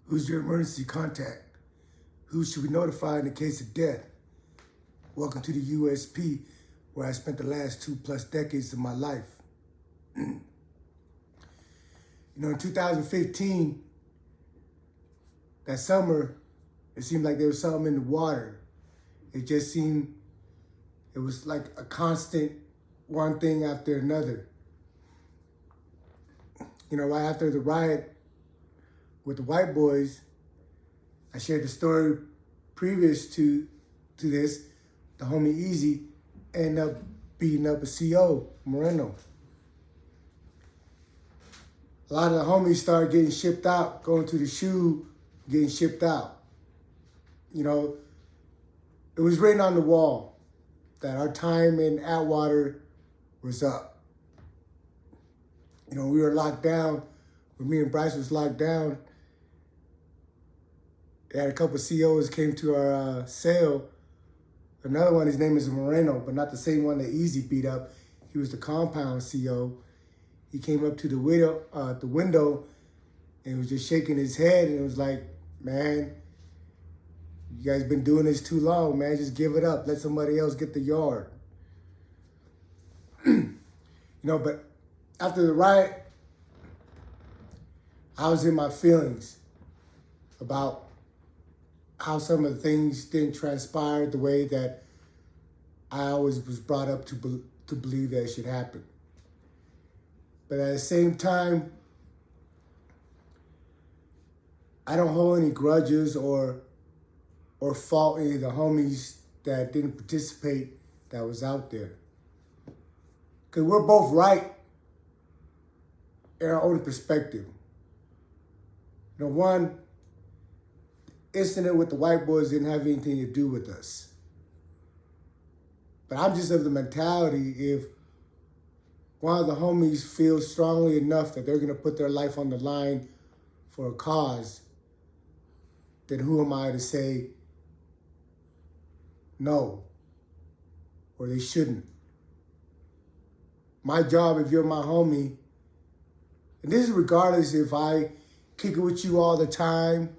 Who's your emergency contact? Who should we notify in the case of death? Welcome to the USP, where I spent the last 2+ decades of my life. In 2015, that summer, it seemed like there was something in the water. It just seemed, it was like a constant one thing after another. Right after the riot with the white boys, I shared the story previous to this. The homie Easy ended up beating up a CO, Moreno. A lot of the homies started getting shipped out, going to the SHU, getting shipped out. It was written on the wall that our time in Atwater was up. We were locked down. When me and Bryce was locked down, they had a couple of COs came to our cell. Another one, his name is Moreno, but not the same one that Easy beat up. He was the compound CO. He came up to the window and was just shaking his head, and it was like, man, you guys been doing this too long, man. Just give it up. Let somebody else get the yard. But after the riot, I was in my feelings about how some of the things didn't transpire the way that I always was brought up to believe that it should happen. But at the same time, I don't hold any grudges or fault any of the homies that didn't participate that was out there. Because we're both right in our own perspective. One incident with the white boys didn't have anything to do with us. But I'm just of the mentality, if one of the homies feels strongly enough that they're going to put their life on the line for a cause, then who am I to say no, or they shouldn't? My job, if you're my homie, and this is regardless if I kick it with you all the time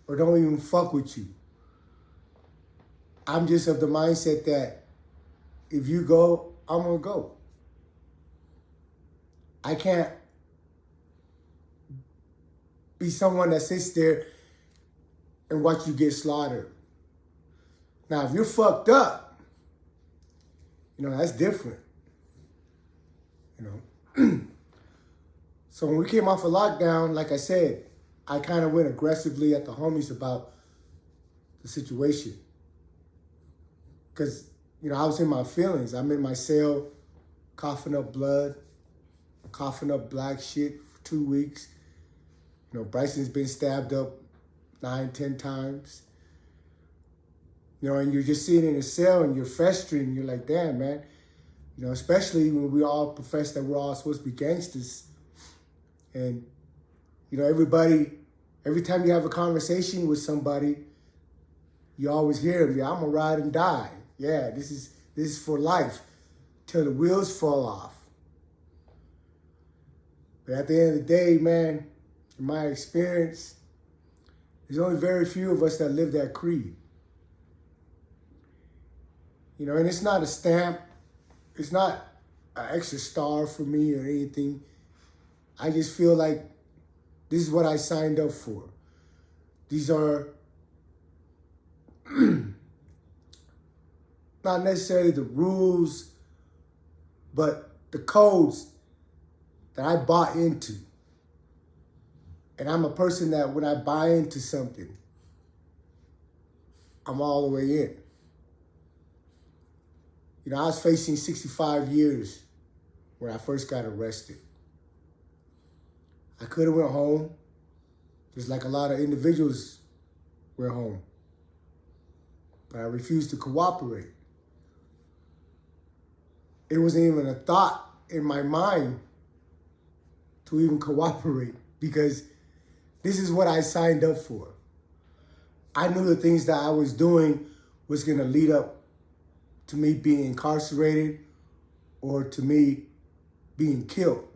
or don't even fuck with you. I'm just of the mindset that if you go, I'm gonna go. I can't be someone that sits there and watch you get slaughtered. Now, if you're fucked up, that's different. So when we came off of lockdown, like I said, I kind of went aggressively at the homies about the situation. Because, I was in my feelings. I'm in my cell, coughing up blood, coughing up black shit for 2 weeks. Bryson's been stabbed up 9, 10 times. And you're just sitting in a cell and you're festering. You're like, damn, man. Especially when we all profess that we're all supposed to be gangsters. And, everybody, every time you have a conversation with somebody, you always hear them, yeah, I'm gonna ride and die. Yeah, this is for life, till the wheels fall off. But at the end of the day, man, in my experience, there's only very few of us that live that creed. And it's not a stamp. It's not an extra star for me or anything. I just feel like this is what I signed up for. These are not necessarily the rules, but the codes that I bought into. And I'm a person that when I buy into something, I'm all the way in. I was facing 65 years when I first got arrested. I could have went home, just like a lot of individuals went home. But I refused to cooperate. It wasn't even a thought in my mind to even cooperate, because this is what I signed up for. I knew the things that I was doing was going to lead up to me being incarcerated or to me being killed.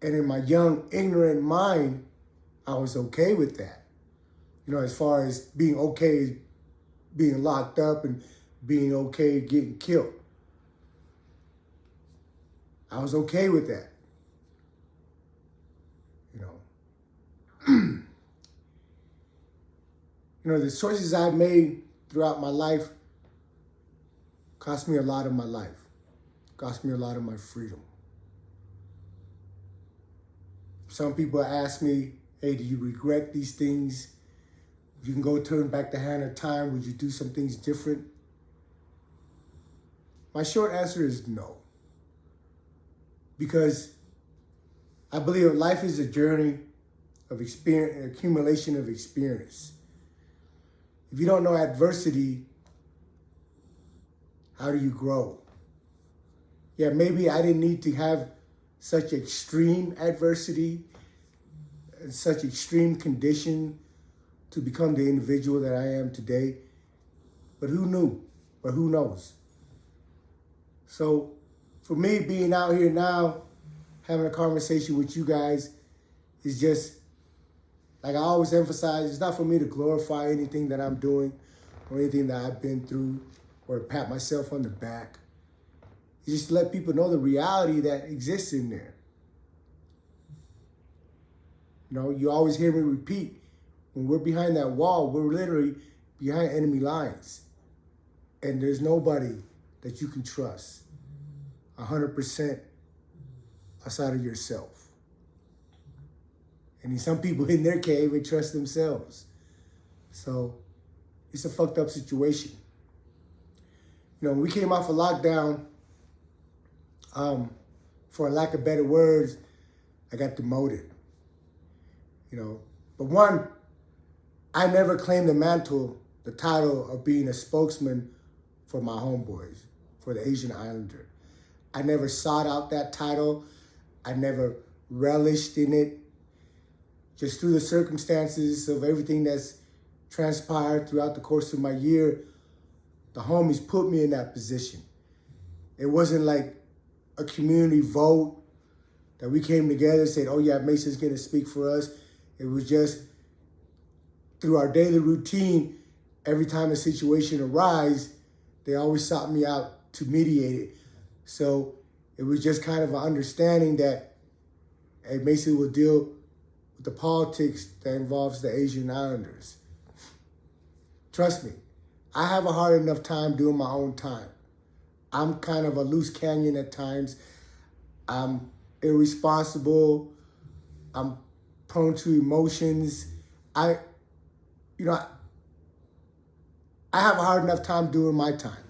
And in my young, ignorant mind, I was okay with that. You know, as far as being okay being locked up and being okay getting killed. I was okay with that. You know. You know, the choices I've made throughout my life cost me a lot of my life. Cost me a lot of my freedom. Some people ask me, hey, do you regret these things? If you can go turn back the hand of time, would you do some things different? My short answer is no. Because I believe life is a journey of experience, an accumulation of experience. If you don't know adversity, how do you grow? Yeah, maybe I didn't need to have such extreme adversity and such extreme condition to become the individual that I am today. But who knew? But who knows? So for me, being out here now, having a conversation with you guys is just, like I always emphasize, it's not for me to glorify anything that I'm doing or anything that I've been through or to pat myself on the back. It's just to let people know the reality that exists in there. You know, you always hear me repeat, when we're behind that wall, we're literally behind enemy lines. And there's nobody that you can trust 100% outside of yourself. And some people in their cave and trust themselves. So it's a fucked up situation. You know, when we came off of lockdown, for lack of better words, I got demoted. You know, but one, I never claimed the title of being a spokesman for my homeboys, for the Asian Islander. I never sought out that title. I never relished in it. Just through the circumstances of everything that's transpired throughout the course of my year, the homies put me in that position. It wasn't like a community vote that we came together and said, oh yeah, Mason's gonna speak for us. It was just through our daily routine, every time a situation arises, they always sought me out to mediate it. So it was just kind of an understanding that, hey, Mason will deal with the politics that involves the Asian Islanders. Trust me, I have a hard enough time doing my own time. I'm kind of a loose cannon at times. I'm irresponsible. I'm prone to emotions. I have a hard enough time doing my time.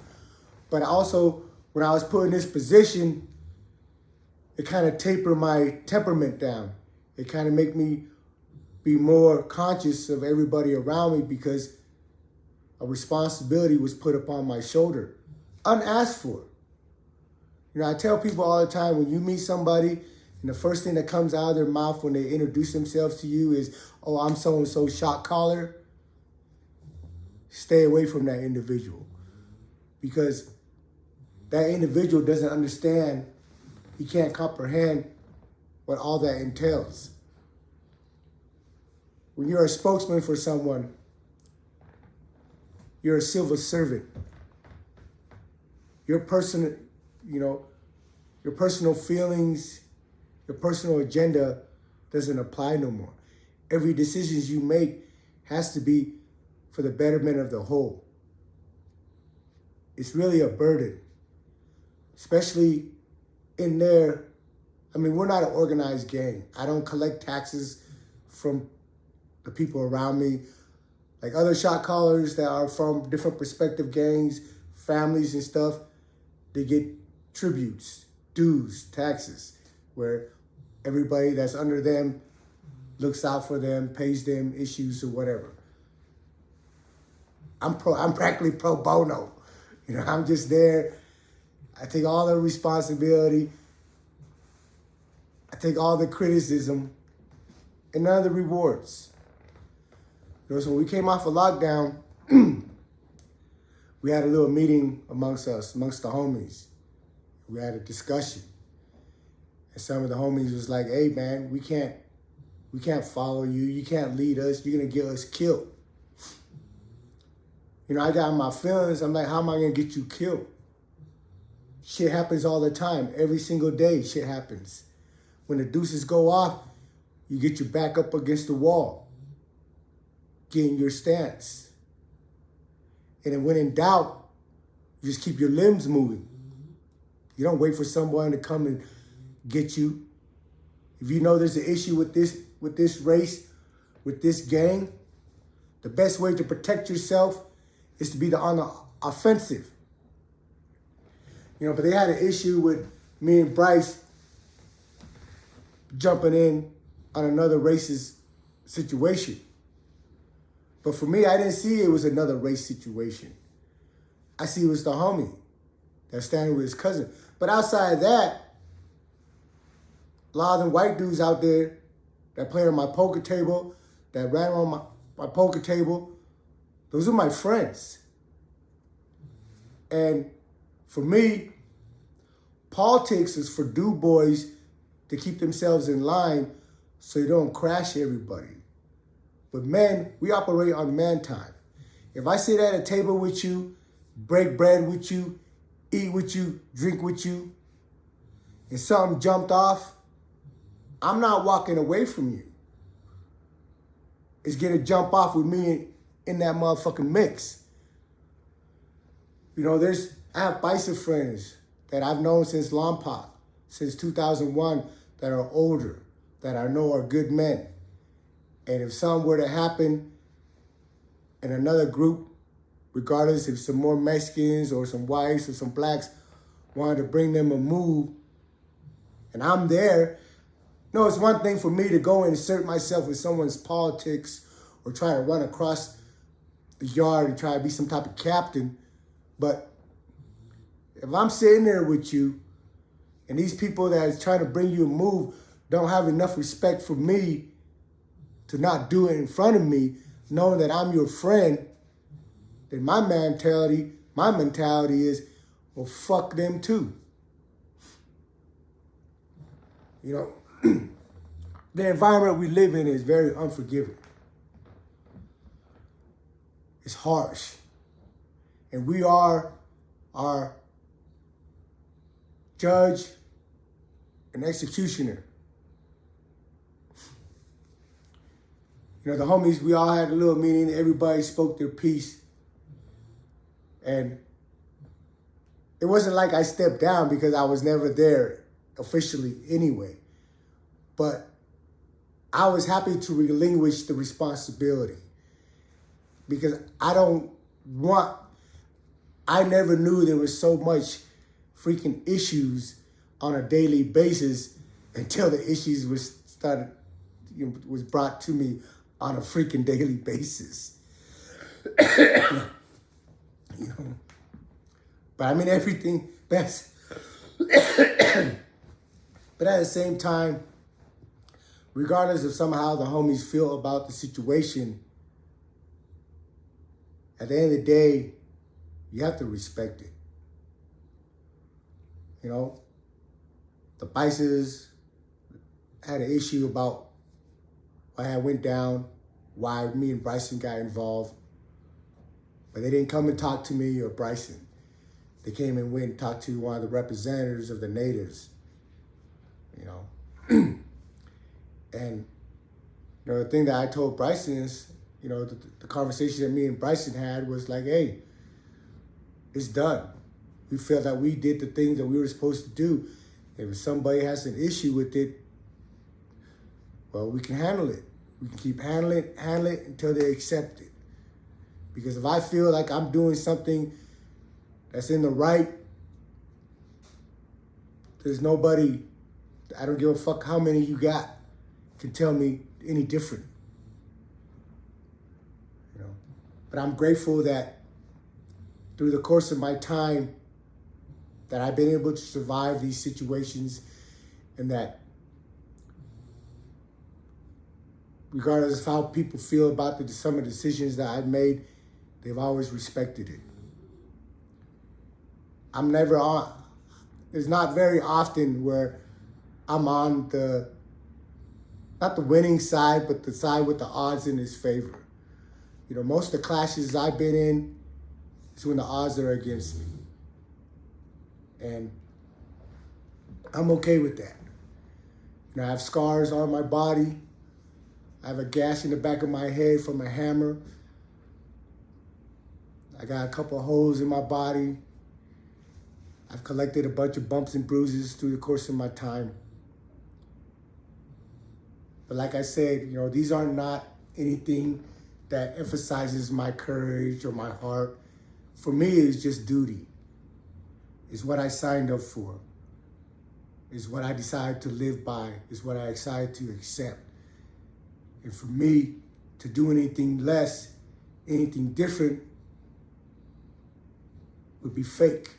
But also, when I was put in this position, it kind of tapered my temperament down. It kind of made me be more conscious of everybody around me because a responsibility was put upon my shoulder, unasked for. You know, I tell people all the time, when you meet somebody and the first thing that comes out of their mouth when they introduce themselves to you is, oh, I'm so-and-so shot caller, stay away from that individual. Because that individual doesn't understand, he can't comprehend what all that entails. When you're a spokesman for someone, you're a civil servant. Your personal feelings, your personal agenda doesn't apply no more. Every decision you make has to be for the betterment of the whole. It's really a burden, especially in there. I mean, we're not an organized gang. I don't collect taxes from the people around me. Like other shot callers that are from different prospective gangs, families and stuff, they get tributes, dues, taxes, where everybody that's under them looks out for them, pays them issues or whatever. I'm practically pro bono. You know, I'm just there. I take all the responsibility. I take all the criticism and none of the rewards. You know, so when we came off of lockdown, we had a little meeting amongst the homies. We had a discussion. And some of the homies was like, hey man, we can't We can't follow you. You can't lead us. You're going to get us killed. You know, I got my feelings. I'm like, how am I going to get you killed? Shit happens all the time. Every single day, shit happens. When the deuces go off, you get your back up against the wall. Get in your stance. And then when in doubt, you just keep your limbs moving. You don't wait for someone to come and get you. If you know there's an issue with this race, with this gang, the best way to protect yourself is to be on the offensive. You know, but they had an issue with me and Bryce jumping in on another racist situation. But for me, I didn't see it was another race situation. I see it was the homie that's standing with his cousin. But outside of that, a lot of them white dudes out there that play on my poker table, that ran on my poker table, those are my friends. And for me, politics is for do boys to keep themselves in line so you don't crash everybody. With men, we operate on man time. If I sit at a table with you, break bread with you, eat with you, drink with you, and something jumped off, I'm not walking away from you. It's gonna jump off with me in that motherfucking mix. You know, I have bison friends that I've known since Lompoc, since 2001, that are older, that I know are good men. And if something were to happen in another group, regardless if some more Mexicans or some whites or some blacks wanted to bring them a move, and I'm there, no, it's one thing for me to go and insert myself in someone's politics or try to run across the yard and try to be some type of captain. But if I'm sitting there with you and these people that is trying to bring you a move don't have enough respect for me to not do it in front of me, knowing that I'm your friend, then my mentality is, well, fuck them too. You know, the environment we live in is very unforgiving. It's harsh. And we are our judge and executioner. You know, the homies, we all had a little meeting. Everybody spoke their piece. And it wasn't like I stepped down because I was never there officially anyway. But I was happy to relinquish the responsibility because I never knew there was so much freaking issues on a daily basis until the issues was brought to me on a freaking daily basis. You know, but I mean everything that's but at the same time, regardless of somehow the homies feel about the situation, at the end of the day, you have to respect it. You know, the Bices had an issue about why I went down, why me and Bryson got involved. But they didn't come and talk to me or Bryson. They came and went and talked to one of the representatives of the natives, you know. And, you know, the thing that I told Bryson is, you know, the conversation that me and Bryson had was like, hey, it's done. We felt that we did the things that we were supposed to do. If somebody has an issue with it, well, we can handle it. We can keep handle it until they accept it. Because if I feel like I'm doing something that's in the right, there's nobody, I don't give a fuck how many you got, can tell me any different. You know, but I'm grateful that through the course of my time that I've been able to survive these situations, and that regardless of how people feel about some of the decisions that I've made, they've always respected it. I'm never on, it's not very often where I'm on the not the winning side, but the side with the odds in his favor. You know, most of the clashes I've been in is when the odds are against me. And I'm okay with that. You know, I have scars on my body. I have a gash in the back of my head from a hammer. I got a couple of holes in my body. I've collected a bunch of bumps and bruises through the course of my time. But like I said, you know, these are not anything that emphasizes my courage or my heart. For me, it's just duty. It's what I signed up for. It's what I decided to live by. It's what I decided to accept. And for me, to do anything less, anything different, would be fake.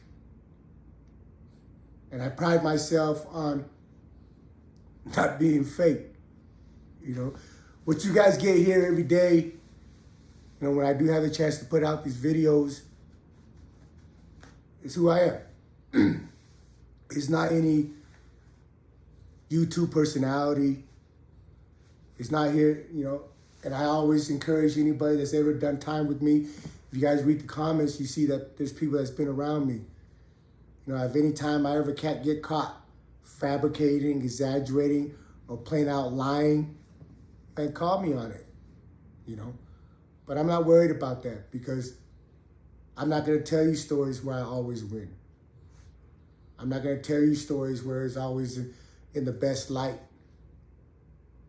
And I pride myself on not being fake. You know, what you guys get here every day, you know, when I do have the chance to put out these videos, is who I am. It's not any YouTube personality. It's not here, you know, and I always encourage anybody that's ever done time with me. If you guys read the comments, you see that there's people that's been around me. You know, if any time I ever get caught fabricating, exaggerating, or plain out lying, and call me on it, you know. But I'm not worried about that because I'm not going to tell you stories where I always win. I'm not going to tell you stories where it's always in the best light,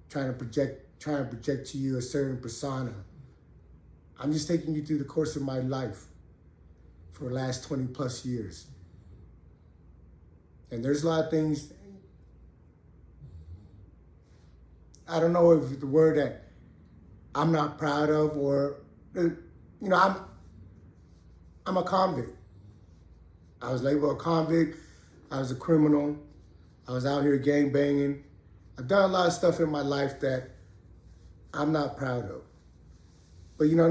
trying to project to you a certain persona. I'm just taking you through the course of my life for the last 20 plus years. And there's a lot of things, I don't know if the word that I'm not proud of, or, you know, I'm a convict. I was labeled a convict. I was a criminal. I was out here gang banging. I've done a lot of stuff in my life that I'm not proud of. But, you know,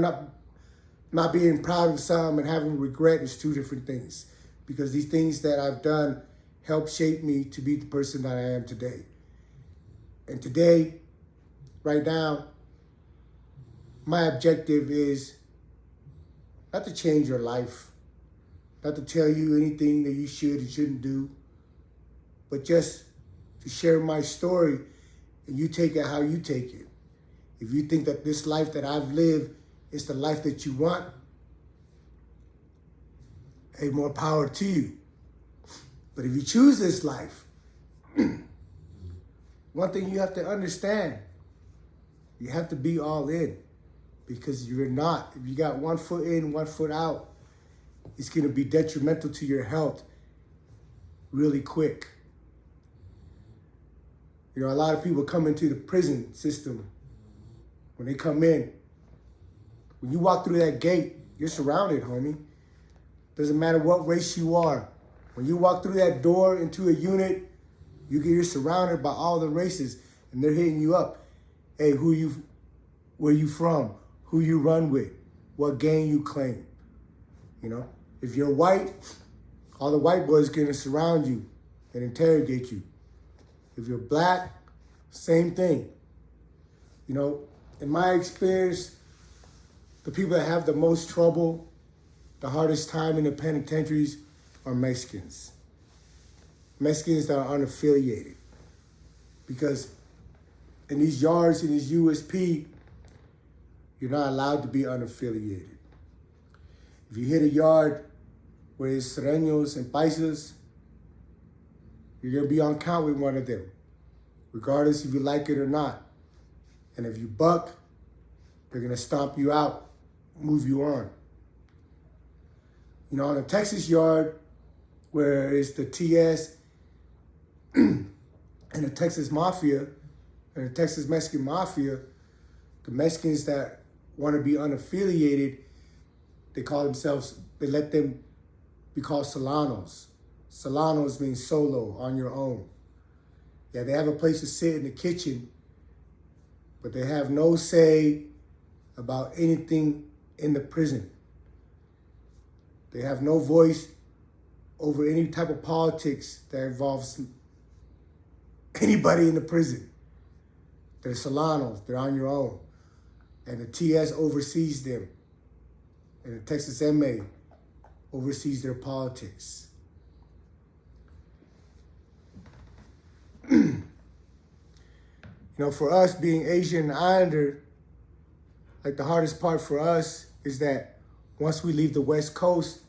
not being proud of some and having regret is two different things, because these things that I've done help shape me to be the person that I am today. And today, right now, my objective is not to change your life, not to tell you anything that you should and shouldn't do, but just to share my story and you take it how you take it. If you think that this life that I've lived is the life that you want, hey, more power to you. But if you choose this life, one thing you have to understand, you have to be all in, because you're not. If you got 1 foot in, 1 foot out, it's going to be detrimental to your health really quick. You know, a lot of people come into the prison system. When they come in, when you walk through that gate, you're surrounded, homie. Doesn't matter what race you are. When you walk through that door into a unit, you're surrounded by all the races, and they're hitting you up. Hey, where you from? Who you run with? What gang you claim? You know, if you're white, all the white boys are gonna surround you and interrogate you. If you're black, same thing. You know, in my experience, the people that have the most trouble, the hardest time in the penitentiaries, are Mexicans. Mexicans that are unaffiliated. Because in these yards, in these USP, you're not allowed to be unaffiliated. If you hit a yard where it's Sereños and Paisas, you're going to be on count with one of them, regardless if you like it or not. And if you buck, they're going to stomp you out, move you on. You know, on a Texas yard where it's the TS and the Texas Mafia and the Texas Mexican Mafia, the Mexicans that want to be unaffiliated, they let them be called Solanos. Solanos means solo, on your own. Yeah, they have a place to sit in the kitchen, but they have no say about anything in the prison. They have no voice over any type of politics that involves anybody in the prison. They're Solanos. They're on your own. And the TS oversees them. And the Texas MA oversees their politics. You know, for us being Asian and Islander, like the hardest part for us is that once we leave the West Coast,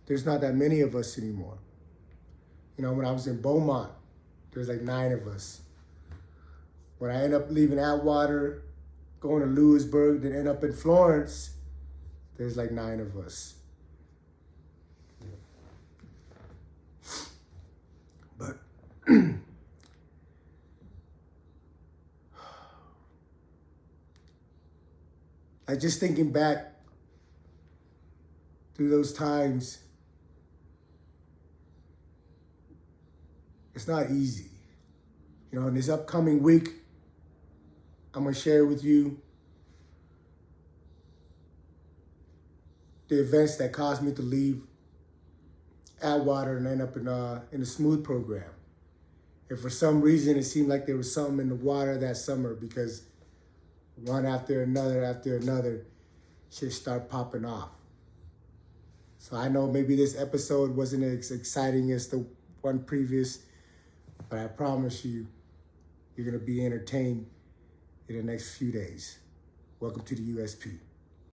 there's not that many of us anymore. You know, when I was in Beaumont, there's like 9 of us. When I end up leaving Atwater, going to Lewisburg, then end up in Florence, there's like 9 of us. But like just thinking back through those times, it's not easy. You know, in this upcoming week, I'm going to share with you the events that caused me to leave Atwater and end up in a smooth program. And for some reason, it seemed like there was something in the water that summer, because one after another, shit start popping off. So I know maybe this episode wasn't as exciting as the one previous, but I promise you, you're going to be entertained in the next few days. Welcome to the USP.